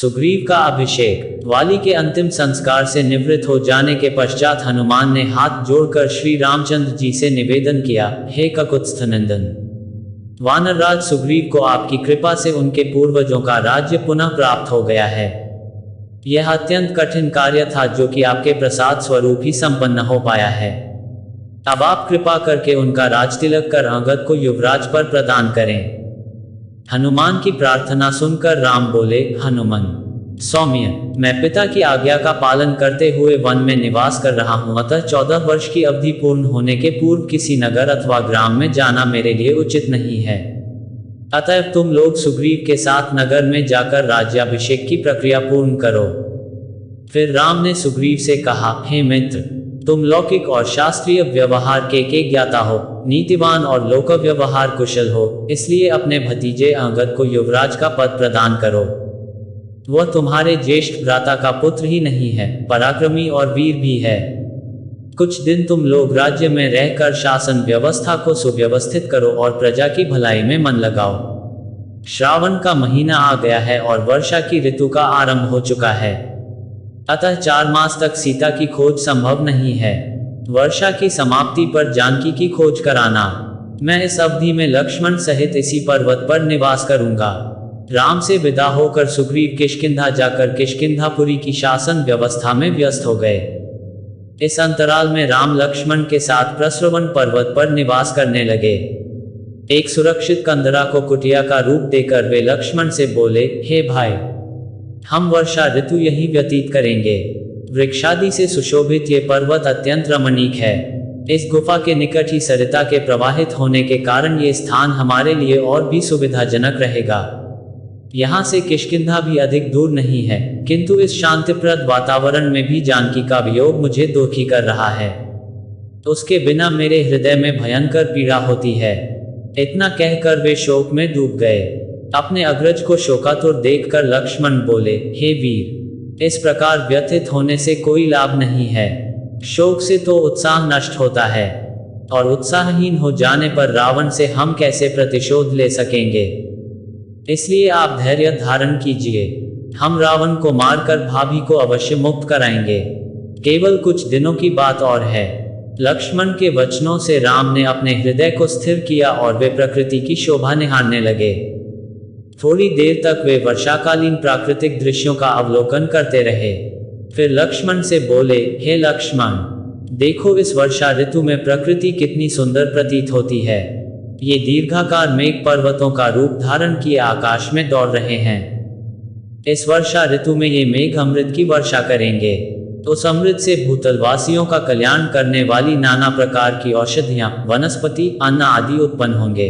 सुग्रीव का अभिषेक। वाली के अंतिम संस्कार से निवृत्त हो जाने के पश्चात हनुमान ने हाथ जोड़कर श्री रामचंद्र जी से निवेदन किया, हे ककुत्स्थनंदन, वानरराज सुग्रीव को आपकी कृपा से उनके पूर्वजों का राज्य पुनः प्राप्त हो गया है। यह अत्यंत कठिन कार्य था जो कि आपके प्रसाद स्वरूप ही संपन्न हो पाया है। अब आप कृपा करके उनका राजतिलक कर अंगद को युवराज पर प्रदान करें। हनुमान की प्रार्थना सुनकर राम बोले, हनुमान सौम्य, मैं पिता की आज्ञा का पालन करते हुए वन में निवास कर रहा हूँ, अतः 14 वर्ष की अवधि पूर्ण होने के पूर्व किसी नगर अथवा ग्राम में जाना मेरे लिए उचित नहीं है। अतः तुम लोग सुग्रीव के साथ नगर में जाकर राज्याभिषेक की प्रक्रिया पूर्ण करो। फिर राम ने सुग्रीव से कहा, हे मित्र, तुम लौकिक और शास्त्रीय व्यवहार के ज्ञाता हो, नीतिवान और लोक व्यवहार कुशल हो, इसलिए अपने भतीजे अंगद को युवराज का पद प्रदान करो। वह तुम्हारे ज्येष्ठ भ्राता का पुत्र ही नहीं है, पराक्रमी और वीर भी है। कुछ दिन तुम लोग राज्य में रहकर शासन व्यवस्था को सुव्यवस्थित करो और प्रजा की भलाई में मन लगाओ। श्रावण का महीना आ गया है और वर्षा की ऋतु का आरंभ हो चुका है, अतः 4 मास तक सीता की खोज संभव नहीं है। वर्षा की समाप्ति पर जानकी की खोज कराना। मैं इस अवधि में लक्ष्मण सहित इसी पर्वत पर निवास करूंगा। राम से विदा होकर सुग्रीव किष्किंधा जाकर किष्किंधापुरी की शासन व्यवस्था में व्यस्त हो गए। इस अंतराल में राम लक्ष्मण के साथ प्रस्रवण पर्वत पर निवास करने लगे। एक सुरक्षित कंदरा को कुटिया का रूप देकर वे लक्ष्मण से बोले, हे भाई, हम वर्षा ऋतु यहीं व्यतीत करेंगे। वृक्षादि से सुशोभित ये पर्वत अत्यंत रमणीक है। इस गुफा के निकट ही सरिता के प्रवाहित होने के कारण ये स्थान हमारे लिए और भी सुविधाजनक रहेगा। यहाँ से किष्किंधा भी अधिक दूर नहीं है, किंतु इस शांतिप्रद वातावरण में भी जानकी का वियोग मुझे दुखी कर रहा है। उसके बिना मेरे हृदय में भयंकर पीड़ा होती है। इतना कहकर वे शोक में डूब गए। अपने अग्रज को शोकातुर देखकर लक्ष्मण बोले, हे वीर, इस प्रकार व्यथित होने से कोई लाभ नहीं है। शोक से तो उत्साह नष्ट होता है, और उत्साहहीन हो जाने पर रावण से हम कैसे प्रतिशोध ले सकेंगे। इसलिए आप धैर्य धारण कीजिए। हम रावण को मारकर भाभी को अवश्य मुक्त कराएंगे। केवल कुछ दिनों की बात और है। लक्ष्मण के वचनों से राम ने अपने हृदय को स्थिर किया और वे प्रकृति की शोभा निहारने लगे। थोड़ी देर तक वे वर्षाकालीन प्राकृतिक दृश्यों का अवलोकन करते रहे। फिर लक्ष्मण से बोले, हे लक्ष्मण, देखो इस वर्षा ऋतु में प्रकृति कितनी सुंदर प्रतीत होती है। ये दीर्घाकार मेघ पर्वतों का रूप धारण किए आकाश में दौड़ रहे हैं। इस वर्षा ऋतु में ये मेघ अमृत की वर्षा करेंगे। उस अमृत से भूतलवासियों का कल्याण करने वाली नाना प्रकार की औषधियां, वनस्पति, अन्न आदि उत्पन्न होंगे।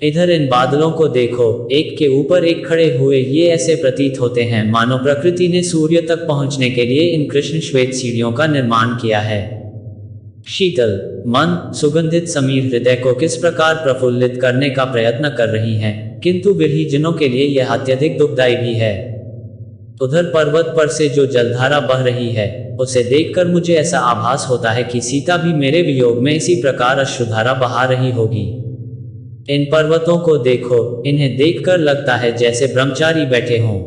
इधर इन बादलों को देखो, एक के ऊपर एक खड़े हुए ये ऐसे प्रतीत होते हैं मानो प्रकृति ने सूर्य तक पहुंचने के लिए इन कृष्ण श्वेत सीढ़ियों का निर्माण किया है। शीतल मन, सुगंधित समीर हृदय को किस प्रकार प्रफुल्लित करने का प्रयत्न कर रही हैं, किंतु विरहीजनों के लिए यह अत्यधिक दुखदायी भी है। उधर पर्वत पर से जो जलधारा बह रही है, उसे देखकर मुझे ऐसा आभास होता है कि सीता भी मेरे वियोग में इसी प्रकार अश्रुधारा बहा रही होगी। इन पर्वतों को देखो, इन्हें देखकर लगता है जैसे ब्रह्मचारी बैठे हों।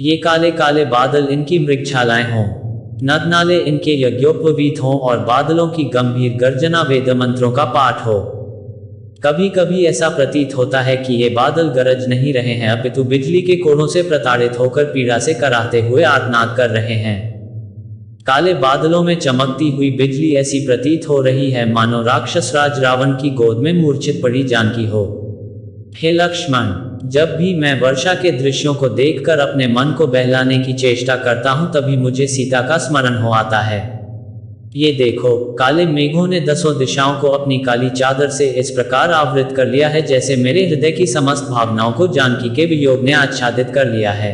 ये काले काले बादल इनकी मृगछालाएं हों, नद नाले इनके यज्ञोपवीत हों और बादलों की गंभीर गर्जना वेद मंत्रों का पाठ हो। कभी कभी ऐसा प्रतीत होता है कि ये बादल गरज नहीं रहे हैं, अपितु बिजली के कोड़ों से प्रताड़ित होकर पीड़ा से कराहते हुए आर्तनाद कर रहे हैं। काले बादलों में चमकती हुई बिजली ऐसी प्रतीत हो रही है मानो राक्षस राज रावण की गोद में मूर्छित पड़ी जानकी हो। हे लक्ष्मण, जब भी मैं वर्षा के दृश्यों को देखकर अपने मन को बहलाने की चेष्टा करता हूं, तभी मुझे सीता का स्मरण हो आता है। ये देखो, काले मेघों ने 10 दिशाओं को अपनी काली चादर से इस प्रकार आवृत कर लिया है जैसे मेरे हृदय की समस्त भावनाओं को जानकी के वियोग ने आच्छादित कर लिया है।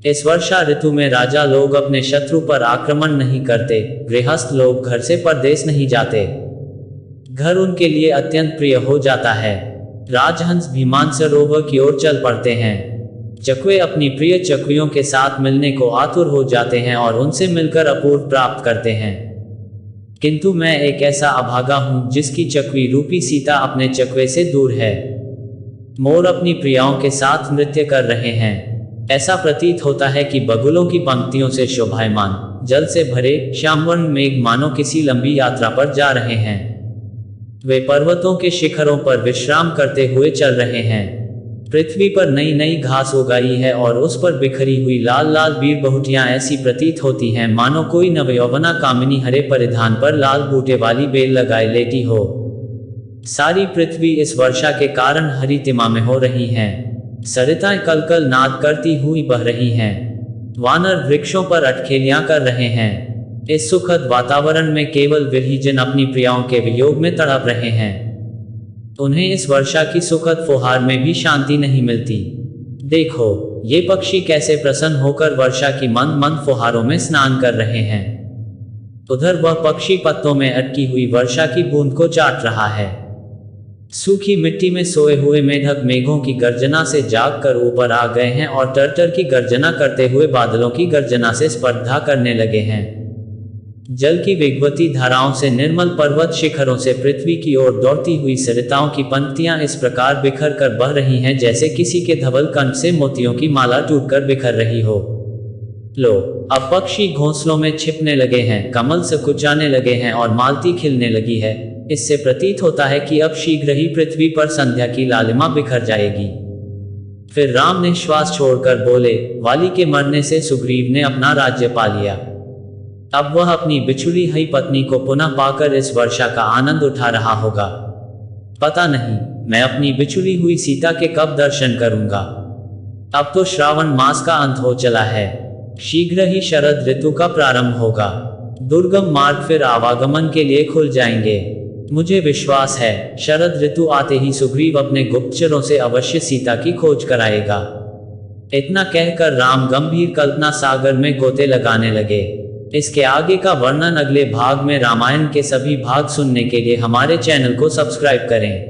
इस वर्षा ऋतु में राजा लोग अपने शत्रु पर आक्रमण नहीं करते, गृहस्थ लोग घर से परदेश नहीं जाते। घर उनके लिए अत्यंत प्रिय हो जाता है। राजहंस भी मानसरोवर की ओर चल पड़ते हैं। चकवे अपनी प्रिय चकवियों के साथ मिलने को आतुर हो जाते हैं और उनसे मिलकर अपूर्व प्राप्त करते हैं। किंतु मैं एक ऐसा अभागा हूं जिसकी चकवी रूपी सीता अपने चकवे से दूर है। मोर अपनी प्रियाओं के साथ नृत्य कर रहे हैं। ऐसा प्रतीत होता है कि बगुलों की पंक्तियों से शोभायमान जल से भरे श्यामवर्ण मेघ मानो किसी लंबी यात्रा पर जा रहे हैं। वे पर्वतों के शिखरों पर विश्राम करते हुए चल रहे हैं। पृथ्वी पर नई नई घास उगाई है और उस पर बिखरी हुई लाल लाल बीर बहुटियां ऐसी प्रतीत होती हैं मानो कोई नवयौवना कामिनी हरे परिधान पर लाल बूटे वाली बेल लगाए लेटी हो। सारी पृथ्वी इस वर्षा के कारण हरितिमा में हो रही है। सरिताएं कलकल नाद करती हुई बह रही हैं। वानर वृक्षों पर अटखेलियां कर रहे हैं। इस सुखद वातावरण में केवल विरहीजन अपनी प्रियाओं के वियोग में तड़प रहे हैं। उन्हें इस वर्षा की सुखद फुहार में भी शांति नहीं मिलती। देखो, ये पक्षी कैसे प्रसन्न होकर वर्षा की मंद मंद फुहारों में स्नान कर रहे हैं। उधर वह पक्षी पत्तों में अटकी हुई वर्षा की बूंद को चाट रहा है। सूखी मिट्टी में सोए हुए मेढक मेघों की गर्जना से जाग कर ऊपर आ गए हैं और टर्टर की गर्जना करते हुए बादलों की गर्जना से स्पर्धा करने लगे हैं। जल की वेगवती धाराओं से निर्मल पर्वत शिखरों से पृथ्वी की ओर दौड़ती हुई सरिताओं की पंक्तियां इस प्रकार बिखर कर बह रही हैं जैसे किसी के धवल कंठ से मोतियों की माला टूटकर बिखर रही हो। लो, अब पक्षी घोंसलों में छिपने लगे हैं, कमल से कुचाने लगे हैं और मालती खिलने लगी है। इससे प्रतीत होता है कि अब शीघ्र ही पृथ्वी पर संध्या की लालिमा बिखर जाएगी। फिर राम ने श्वास छोड़कर बोले, वाली के मरने से सुग्रीव ने अपना राज्य पा लिया। अब वह अपनी बिछुड़ी हुई पत्नी को पुनः पाकर इस वर्षा का आनंद उठा रहा होगा। पता नहीं मैं अपनी बिछुड़ी हुई सीता के कब दर्शन करूंगा। अब तो श्रावण मास का अंत हो चला है। शीघ्र ही शरद ऋतु का प्रारंभ होगा। दुर्गम मार्ग फिर आवागमन के लिए खुल जाएंगे। मुझे विश्वास है शरद ऋतु आते ही सुग्रीव अपने गुप्तचरों से अवश्य सीता की खोज कराएगा। इतना कहकर राम गंभीर कल्पना सागर में गोते लगाने लगे। इसके आगे का वर्णन अगले भाग में। रामायण के सभी भाग सुनने के लिए हमारे चैनल को सब्सक्राइब करें।